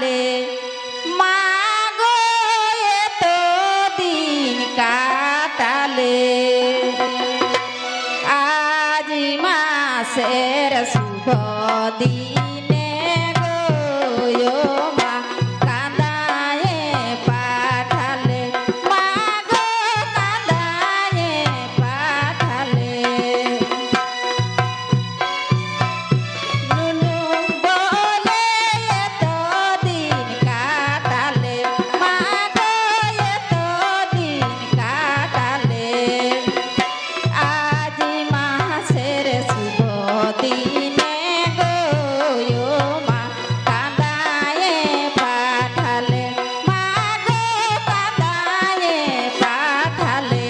কাটালে মাগো এত দিন কাটালে আজি মাসের শুভ দিনে গো মা কাঁদায়ে পাঠালে মাগো কাঁদায়ে পাঠালে নুনু বলে এত দিন কাটালে মাগো এত দিন কাটালে আজি মাসের শুভ দিনে গো মা কাঁদায়ে পাঠালে মাগো কাঁদায়ে পাঠালে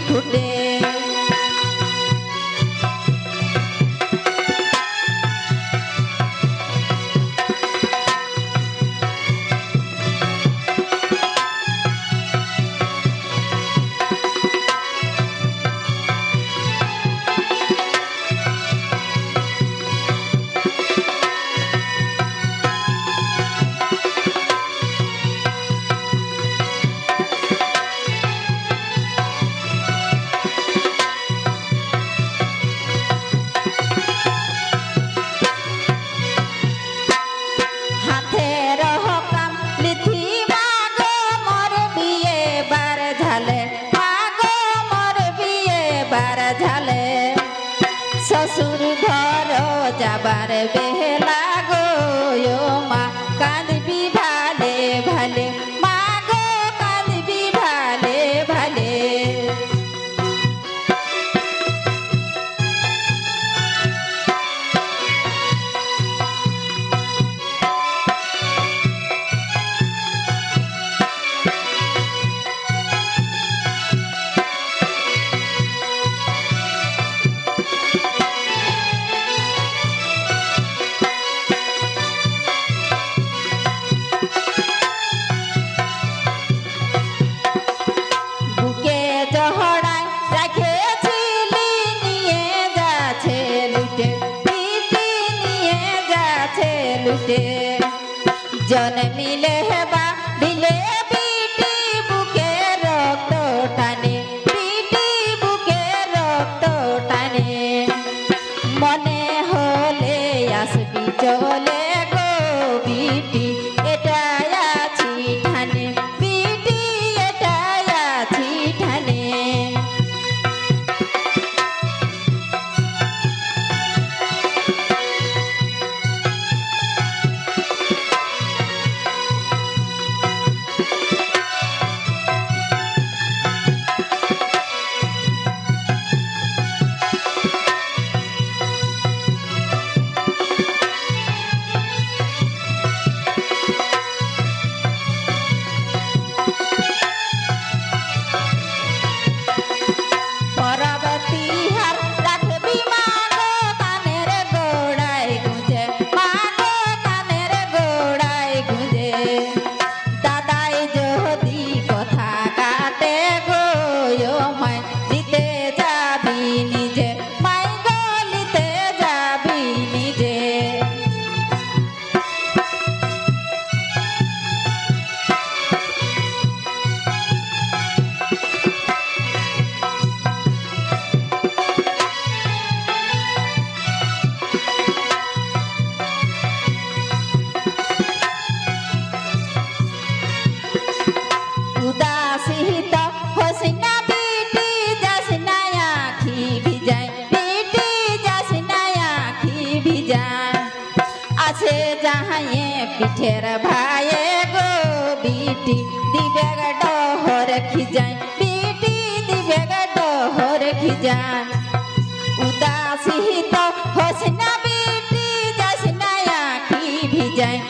ফুটে ঝালে শ্বশুর ঘর যাবার বেলা গো মা কাঁদবি ভালে ভালে মা গো কাঁদবি ভালে ভালে জন মিলে হেবা দিলে বিটি বুকে রক্ত টানে বিটি বুকে রক্ত টানে মনে হলে আসবি চলে গো বিটি এটাই আছি ঠানে বিটি এটাই আছি ঠানে উদাসীত হোসনা বিটি যাসনা আখি ভিজায় বিটি যাসনা আখি ভিজায় আছে যাহায়ে পিঠের ভাইয়ে গো বিটি দিবে ডহর খিজায় বিটি দিবে ডহর খিজায় উদাসীত হোসনা বিটি যাসনা আখি ভিজায়